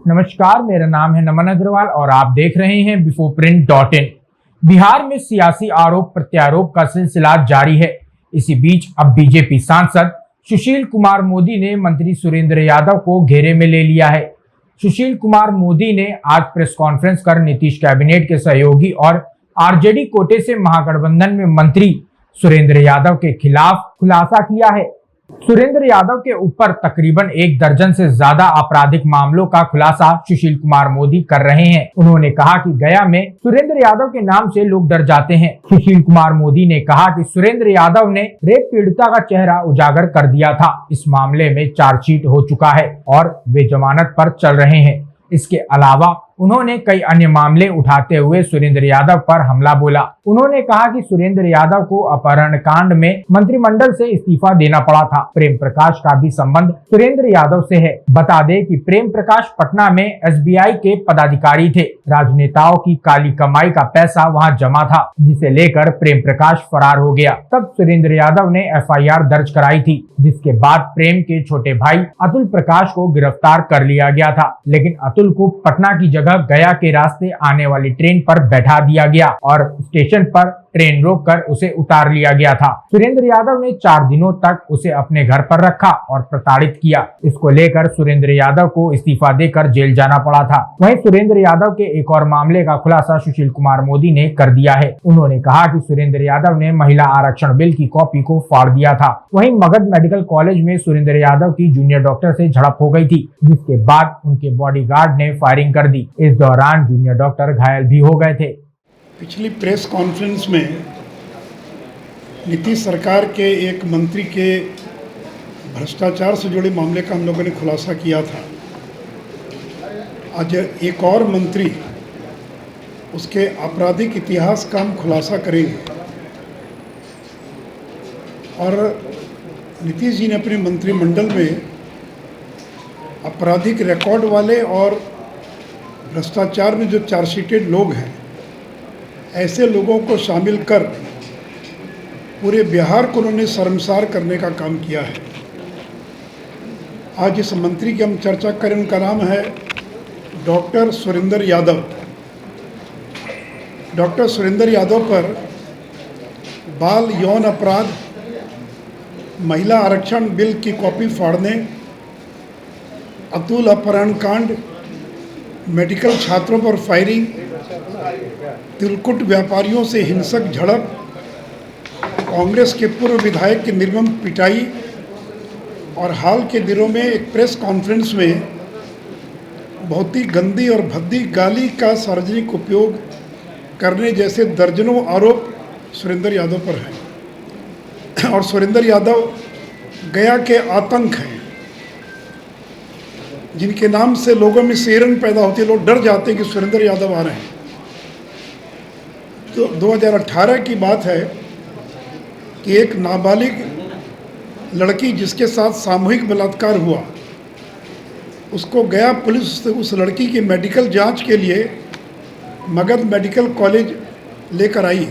नमस्कार, मेरा नाम है नमन अग्रवाल और आप देख रहे हैं बिफोर प्रिंट.इन। बिहार में सियासी आरोप प्रत्यारोप का सिलसिला जारी है। इसी बीच अब बीजेपी सांसद सुशील कुमार मोदी ने मंत्री सुरेंद्र यादव को घेरे में ले लिया है। सुशील कुमार मोदी ने आज प्रेस कॉन्फ्रेंस कर नीतीश कैबिनेट के सहयोगी और आरजेडी कोटे से महागठबंधन में मंत्री सुरेंद्र यादव के खिलाफ खुलासा किया है। सुरेंद्र यादव के ऊपर तकरीबन 1 दर्जन से ज्यादा आपराधिक मामलों का खुलासा सुशील कुमार मोदी कर रहे हैं। उन्होंने कहा कि गया में सुरेंद्र यादव के नाम से लोग डर जाते हैं। सुशील कुमार मोदी ने कहा कि सुरेंद्र यादव ने रेप पीड़िता का चेहरा उजागर कर दिया था। इस मामले में चार्जशीट हो चुका है और वे जमानत पर चल रहे हैं। इसके अलावा उन्होंने कई अन्य मामले उठाते हुए सुरेंद्र यादव पर हमला बोला। उन्होंने कहा कि सुरेंद्र यादव को अपहरण कांड में मंत्रिमंडल से इस्तीफा देना पड़ा था। प्रेम प्रकाश का भी संबंध सुरेंद्र यादव से है। बता दें कि प्रेम प्रकाश पटना में एसबीआई के पदाधिकारी थे। राजनेताओं की काली कमाई का पैसा वहां जमा था, जिसे लेकर प्रेम प्रकाश फरार हो गया। तब सुरेंद्र यादव ने एफआईआर दर्ज कराई थी, जिसके बाद प्रेम के छोटे भाई अतुल प्रकाश को गिरफ्तार कर लिया गया था। लेकिन अतुल को पटना की जगह गया के रास्ते आने वाली ट्रेन पर बैठा दिया गया और स्टेशन पर ट्रेन रोककर उसे उतार लिया गया था। सुरेंद्र यादव ने 4 दिनों तक उसे अपने घर पर रखा और प्रताड़ित किया। इसको लेकर सुरेंद्र यादव को इस्तीफा देकर जेल जाना पड़ा था। वहीं सुरेंद्र यादव के एक और मामले का खुलासा सुशील कुमार मोदी ने कर दिया है। उन्होंने कहा कि सुरेंद्र यादव ने महिला आरक्षण बिल की कॉपी को फाड़ दिया था। वहीं मगध मेडिकल कॉलेज में सुरेंद्र यादव की जूनियर डॉक्टर से झड़प हो गई थी, जिसके बाद उनके बॉडीगार्ड ने फायरिंग कर दी। इस दौरान जूनियर डॉक्टर घायल भी हो गए थे। पिछली प्रेस कॉन्फ्रेंस में नीतीश सरकार के एक मंत्री के भ्रष्टाचार से जुड़े मामले का हम लोगों ने खुलासा किया था। आज एक और मंत्री उसके आपराधिक इतिहास का हम खुलासा करेंगे। और नीतीश जी ने अपने मंत्रिमंडल में आपराधिक रिकॉर्ड वाले और भ्रष्टाचार में जो चार्जशीटेड लोग हैं, ऐसे लोगों को शामिल कर पूरे बिहार को उन्होंने शर्मसार करने का काम किया है। आज इस मंत्री की हम चर्चा करें, उनका नाम है डॉक्टर सुरेंद्र यादव। डॉक्टर सुरेंद्र यादव पर बाल यौन अपराध, महिला आरक्षण बिल की कॉपी फाड़ने, अतुल अपहरण कांड, मेडिकल छात्रों पर फायरिंग, तिलकुट व्यापारियों से हिंसक झड़प, कांग्रेस के पूर्व विधायक की निर्मम पिटाई और हाल के दिनों में एक प्रेस कॉन्फ्रेंस में बहुत ही गंदी और भद्दी गाली का सार्वजनिक उपयोग करने जैसे दर्जनों आरोप सुरेंद्र यादव पर हैं। और सुरेंद्र यादव गया के आतंक हैं, जिनके नाम से लोगों में सिहरन पैदा होती है। लोग डर जाते हैं कि सुरेंद्र यादव आ रहे हैं। तो 2018 की बात है कि एक नाबालिग लड़की जिसके साथ सामूहिक बलात्कार हुआ, उसको गया पुलिस उस लड़की की मेडिकल जांच के लिए मगध मेडिकल कॉलेज लेकर आई।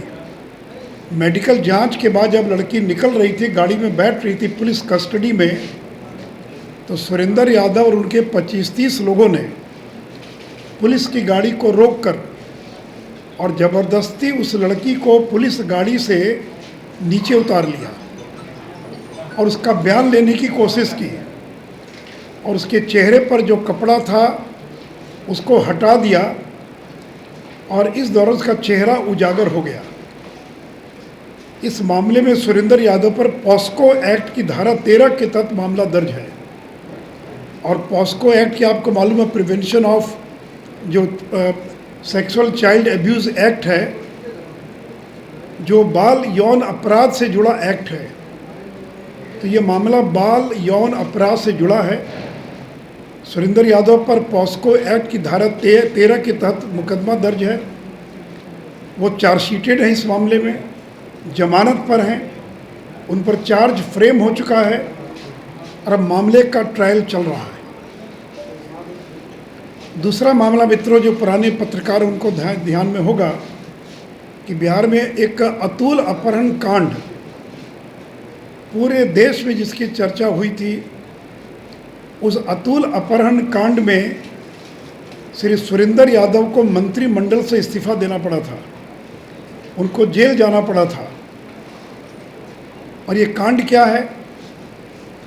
मेडिकल जांच के बाद जब लड़की निकल रही थी, गाड़ी में बैठ रही थी पुलिस कस्टडी में, तो सुरेंद्र यादव और उनके 25-30 लोगों ने पुलिस की गाड़ी को रोककर और ज़बरदस्ती उस लड़की को पुलिस गाड़ी से नीचे उतार लिया और उसका बयान लेने की कोशिश की और उसके चेहरे पर जो कपड़ा था उसको हटा दिया और इस दौरान उसका चेहरा उजागर हो गया। इस मामले में सुरेंद्र यादव पर पॉस्को एक्ट की धारा 13 के तहत मामला दर्ज है। और पॉस्को एक्ट की आपको मालूम है, प्रिवेंशन ऑफ जो सेक्सुअल चाइल्ड एब्यूज़ एक्ट है, जो बाल यौन अपराध से जुड़ा एक्ट है। तो ये मामला बाल यौन अपराध से जुड़ा है। सुरेंद्र यादव पर पॉस्को एक्ट की धारा 13 के तहत मुकदमा दर्ज है। वो चार्जशीटेड हैं, इस मामले में जमानत पर हैं, उन पर चार्ज फ्रेम हो चुका है और अब मामले का ट्रायल चल रहा है। दूसरा मामला मित्रों, जो पुराने पत्रकार उनको ध्यान में होगा कि बिहार में एक अतुल अपहरण कांड पूरे देश में जिसकी चर्चा हुई थी, उस अतुल अपहरण कांड में श्री सुरेंद्र यादव को मंत्रिमंडल से इस्तीफा देना पड़ा था, उनको जेल जाना पड़ा था। और ये कांड क्या है?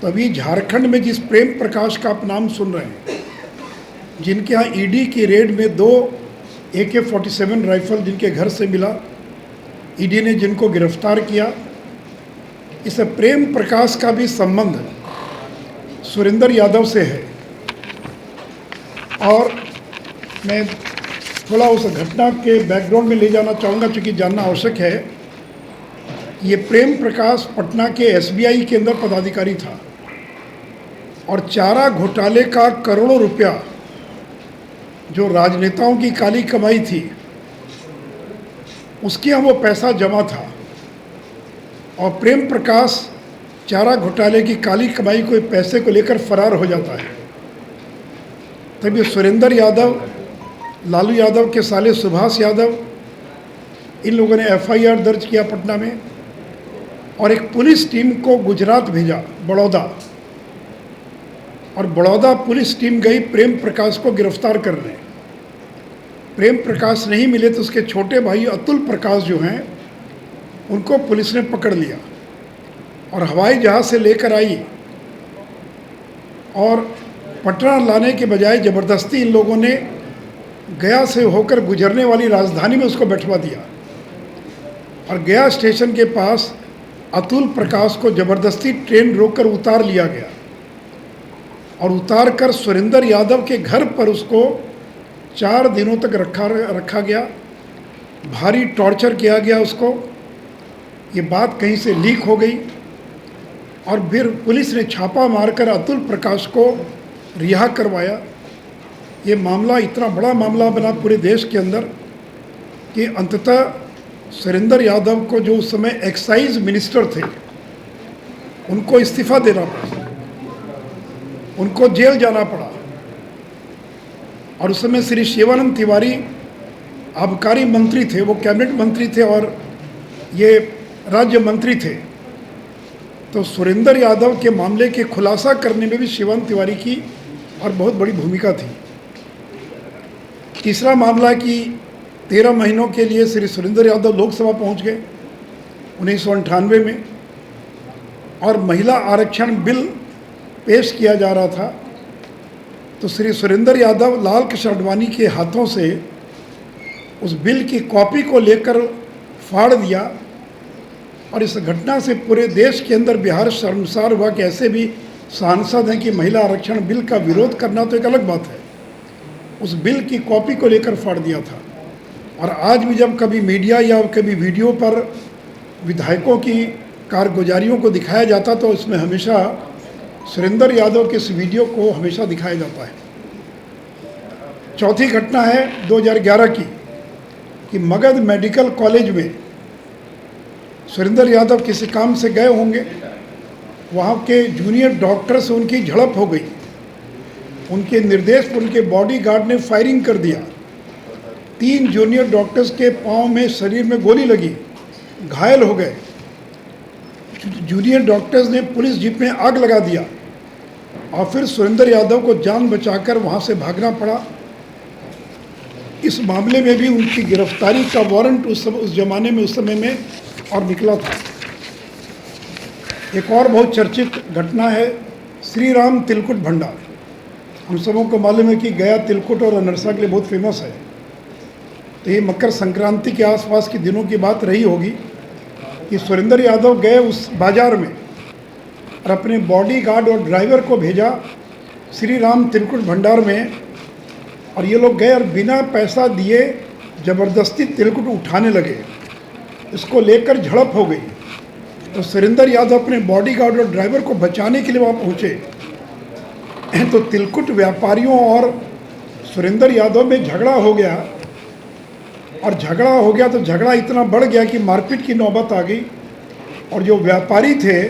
तो अभी झारखंड में जिस प्रेम प्रकाश का आप नाम सुन रहे हैं, जिनके यहाँ ईडी की रेड में 2 AK-47 राइफल जिनके घर से मिला, ईडी ने जिनको गिरफ्तार किया, इस प्रेम प्रकाश का भी संबंध सुरेंद्र यादव से है। और मैं थोड़ा उस घटना के बैकग्राउंड में ले जाना चाहूँगा, चूँकि जानना आवश्यक है। ये प्रेम प्रकाश पटना के SBI के अंदर पदाधिकारी था और चारा घोटाले का करोड़ों रुपया जो राजनेताओं की काली कमाई थी, उसके यहाँ वो पैसा जमा था। और प्रेम प्रकाश चारा घोटाले की काली कमाई को पैसे को लेकर फरार हो जाता है। तभी सुरेंद्र यादव, लालू यादव के साले सुभाष यादव, इन लोगों ने FIR दर्ज किया पटना में और एक पुलिस टीम को गुजरात भेजा, बड़ौदा। और बड़ौदा पुलिस टीम गई प्रेम प्रकाश को गिरफ्तार करने। प्रेम प्रकाश नहीं मिले तो उसके छोटे भाई अतुल प्रकाश जो हैं, उनको पुलिस ने पकड़ लिया और हवाई जहाज़ से लेकर आई और पटना लाने के बजाय ज़बरदस्ती इन लोगों ने गया से होकर गुजरने वाली राजधानी में उसको बैठवा दिया। और गया स्टेशन के पास अतुल प्रकाश को ज़बरदस्ती ट्रेन रोककर उतार लिया गया और उतार कर सुरेंद्र यादव के घर पर उसको 4 दिनों तक रखा गया। भारी टॉर्चर किया गया उसको। ये बात कहीं से लीक हो गई और फिर पुलिस ने छापा मारकर अतुल प्रकाश को रिहा करवाया। ये मामला इतना बड़ा मामला बना पूरे देश के अंदर कि अंततः सुरेंद्र यादव को, जो उस समय एक्साइज मिनिस्टर थे, उनको इस्तीफा देना पड़ा, उनको जेल जाना पड़ा। और उस समय श्री शिवानंद तिवारी आबकारी मंत्री थे, वो कैबिनेट मंत्री थे और ये राज्य मंत्री थे। तो सुरेंद्र यादव के मामले के खुलासा करने में भी शिवानंद तिवारी की और बहुत बड़ी भूमिका थी। तीसरा मामला कि 13 महीनों के लिए श्री सुरेंद्र यादव लोकसभा पहुंच गए 1998 में, और महिला आरक्षण बिल पेश किया जा रहा था। तो श्री सुरेंद्र यादव लाल कृष्ण आडवाणी के हाथों से उस बिल की कॉपी को लेकर फाड़ दिया। और इस घटना से पूरे देश के अंदर बिहार शर्मसार हुआ कि ऐसे भी सांसद हैं कि महिला आरक्षण बिल का विरोध करना तो एक अलग बात है, उस बिल की कॉपी को लेकर फाड़ दिया था। और आज भी जब कभी मीडिया या कभी वीडियो पर विधायकों की कारगुजारियों को दिखाया जाता तो इसमें हमेशा सुरेंद्र यादव के इस वीडियो को हमेशा दिखाया जाता है। चौथी घटना है 2011 की कि मगध मेडिकल कॉलेज में सुरेंद्र यादव किसी काम से गए होंगे, वहाँ के जूनियर डॉक्टर से उनकी झड़प हो गई। उनके निर्देश पर उनके बॉडीगार्ड ने फायरिंग कर दिया। 3 जूनियर डॉक्टर्स के पाँव में, शरीर में गोली लगी, घायल हो गए। जूनियर डॉक्टर्स ने पुलिस जीप में आग लगा दिया और फिर सुरेंद्र यादव को जान बचाकर वहाँ से भागना पड़ा। इस मामले में भी उनकी गिरफ्तारी का वारंट उस ज़माने में, उस समय में और निकला था। एक और बहुत चर्चित घटना है श्री राम तिलकुट भंडार। हम सबों को मालूम है कि गया तिलकुट और अनरसा के लिए बहुत फेमस है। तो ये मकर संक्रांति के आसपास के दिनों की बात रही होगी कि सुरेंद्र यादव गए उस बाज़ार में और अपने बॉडीगार्ड और ड्राइवर को भेजा श्री राम तिलकुट भंडार में, और ये लोग गए और बिना पैसा दिए ज़बरदस्ती तिलकुट उठाने लगे। इसको लेकर झड़प हो गई। तो सुरेंद्र यादव अपने बॉडीगार्ड और ड्राइवर को बचाने के लिए वहाँ पहुँचे। तो तिलकुट व्यापारियों और सुरेंद्र यादव में झगड़ा हो गया, और झगड़ा हो गया तो झगड़ा इतना बढ़ गया कि मारपीट की नौबत आ गई। और जो व्यापारी थे,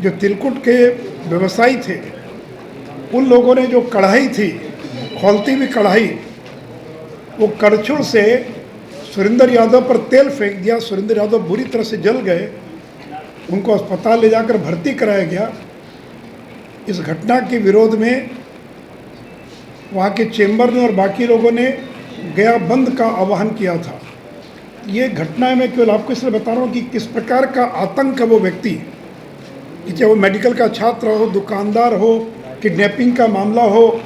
जो तिलकुट के व्यवसायी थे, उन लोगों ने जो कढ़ाई थी, खौलती हुई कढ़ाई, वो कड़छुल से सुरेंद्र यादव पर तेल फेंक दिया। सुरेंद्र यादव बुरी तरह से जल गए, उनको अस्पताल ले जाकर भर्ती कराया गया। इस घटना के विरोध में वहाँ के चेंबर ने और बाकी लोगों ने गया बंद का आह्वान किया था। ये घटनाएं मैं केवल आपको इसलिए बता रहा हूँ कि किस प्रकार का आतंक है वो व्यक्ति, कि चाहे वो मेडिकल का छात्र हो, दुकानदार हो, किडनैपिंग का मामला हो,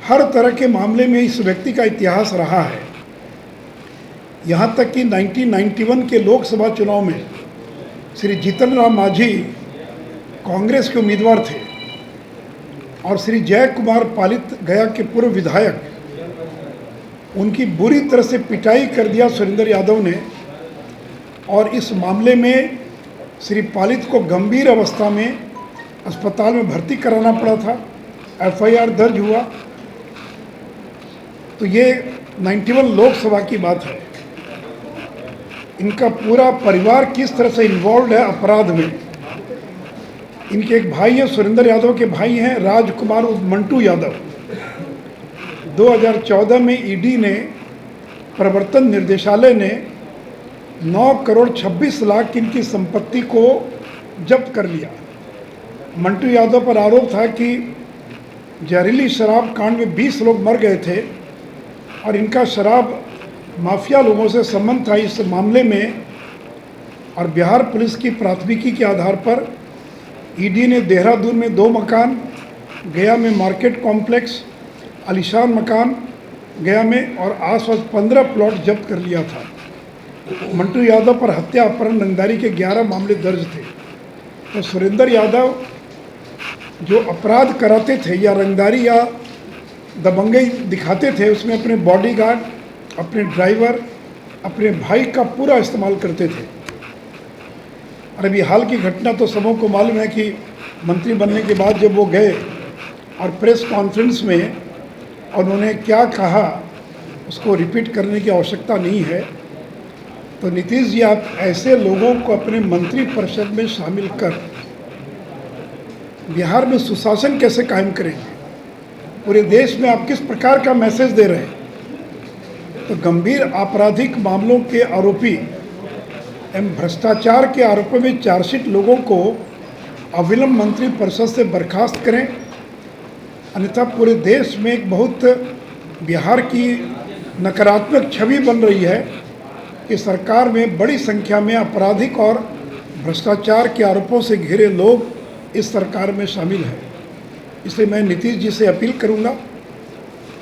हर तरह के मामले में इस व्यक्ति का इतिहास रहा है। यहाँ तक कि 1991 के लोकसभा चुनाव में श्री जीतन राम मांझी कांग्रेस के उम्मीदवार थे और श्री जय कुमार पालित गया के पूर्व विधायक, उनकी बुरी तरह से पिटाई कर दिया सुरेंद्र यादव ने, और इस मामले में श्री पालित को गंभीर अवस्था में अस्पताल में भर्ती कराना पड़ा था। एफआईआर दर्ज हुआ। तो ये 91 लोकसभा की बात है। इनका पूरा परिवार किस तरह से इन्वॉल्व है अपराध में। इनके एक भाई हैं, सुरेंद्र यादव के भाई हैं राजकुमार उर्फ मंटू यादव। 2014 में ईडी ने, प्रवर्तन निर्देशालय ने 9 करोड़ 26 लाख की इनकी संपत्ति को जब्त कर लिया। मंटू यादव पर आरोप था कि जहरीली शराब कांड में 20 लोग मर गए थे और इनका शराब माफिया लोगों से संबंध था इस मामले में। और बिहार पुलिस की प्राथमिकी के आधार पर ईडी ने देहरादून में 2 मकान, गया में मार्केट कॉम्प्लेक्स, आलीशान मकान गया में और आसपास 15 प्लॉट जब्त कर लिया था। मंटू यादव पर हत्या, अपहरण, रंगदारी के 11 मामले दर्ज थे। तो सुरेंद्र यादव जो अपराध कराते थे या रंगदारी या दबंगई दिखाते थे, उसमें अपने बॉडीगार्ड, अपने ड्राइवर, अपने भाई का पूरा इस्तेमाल करते थे। और अभी हाल की घटना तो सबों को मालूम है कि मंत्री बनने के बाद जब वो गए और प्रेस कॉन्फ्रेंस में उन्होंने क्या कहा, उसको रिपीट करने की आवश्यकता नहीं है। तो नीतीश जी, आप ऐसे लोगों को अपने मंत्री परिषद में शामिल कर बिहार में सुशासन कैसे कायम करेंगे? पूरे देश में आप किस प्रकार का मैसेज दे रहे हैं? तो गंभीर आपराधिक मामलों के आरोपी एवं भ्रष्टाचार के आरोपों में चार्जशीट लोगों को अविलंब मंत्री परिषद से बर्खास्त करें, अन्यथा पूरे देश में एक बहुत बिहार की नकारात्मक छवि बन रही है कि सरकार में बड़ी संख्या में आपराधिक और भ्रष्टाचार के आरोपों से घिरे लोग इस सरकार में शामिल हैं। इसलिए मैं नीतीश जी से अपील करूंगा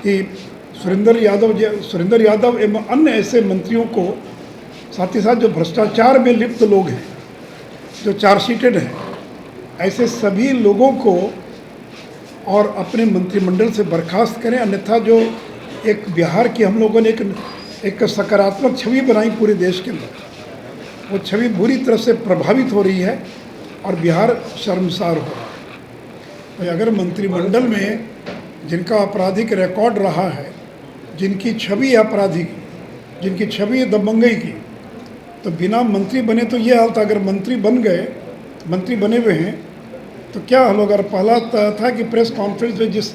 कि सुरेंद्र यादव एवं अन्य ऐसे मंत्रियों को, साथ ही साथ जो भ्रष्टाचार में लिप्त लोग हैं, जो चार्जशीटेड हैं, ऐसे सभी लोगों को और अपने मंत्रिमंडल से बर्खास्त करें। अन्यथा जो एक बिहार की हम लोगों ने एक सकारात्मक छवि बनाई पूरे देश के अंदर, वो छवि बुरी तरह से प्रभावित हो रही है और बिहार शर्मसार हो रहा है। तो अगर मंत्रिमंडल में जिनका आपराधिक रिकॉर्ड रहा है, जिनकी छवि आपराधिक, जिनकी छवि दबंगई की, तो बिना मंत्री बने तो ये हाल था। अगर मंत्री बन गए, मंत्री बने हुए हैं, तो क्या हाल होगा? पहला था कि प्रेस कॉन्फ्रेंस में जिस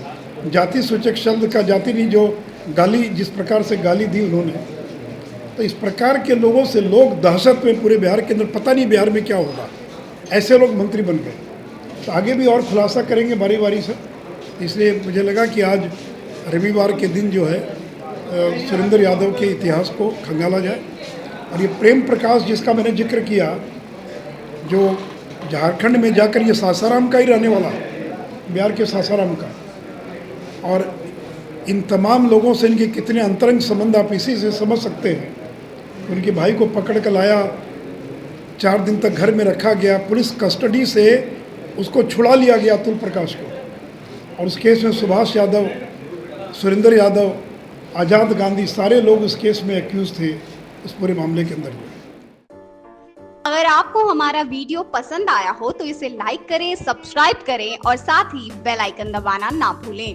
जाति सूचक शब्द का, जाति नहीं, जो गाली, जिस प्रकार से गाली दी उन्होंने, तो इस प्रकार के लोगों से लोग दहशत में पूरे बिहार के अंदर, पता नहीं बिहार में क्या होगा, ऐसे लोग मंत्री बन गए। तो आगे भी और खुलासा करेंगे बारी बारी से। इसलिए मुझे लगा कि आज रविवार के दिन जो है सुरेंद्र यादव के इतिहास को खंगाला जाए। और ये प्रेम प्रकाश जिसका मैंने जिक्र किया, जो झारखंड में जाकर, ये सासाराम का ही रहने वाला है, बिहार के सासाराम का, और इन तमाम लोगों से इनके कितने अंतरंग संबंध आप इसी से समझ सकते हैं। उनके भाई को पकड़ कर लाया, 4 दिन तक घर में रखा गया, पुलिस कस्टडी से उसको छुड़ा लिया गया, अतुल प्रकाश को। और उस केस में सुभाष यादव, सुरेंद्र यादव, आज़ाद गांधी, सारे लोग उस केस में एक्यूज थे, उस पूरे मामले के अंदर। अगर आपको हमारा वीडियो पसंद आया हो तो इसे लाइक करें, सब्सक्राइब करें और साथ ही बेल आइकन दबाना ना भूलें।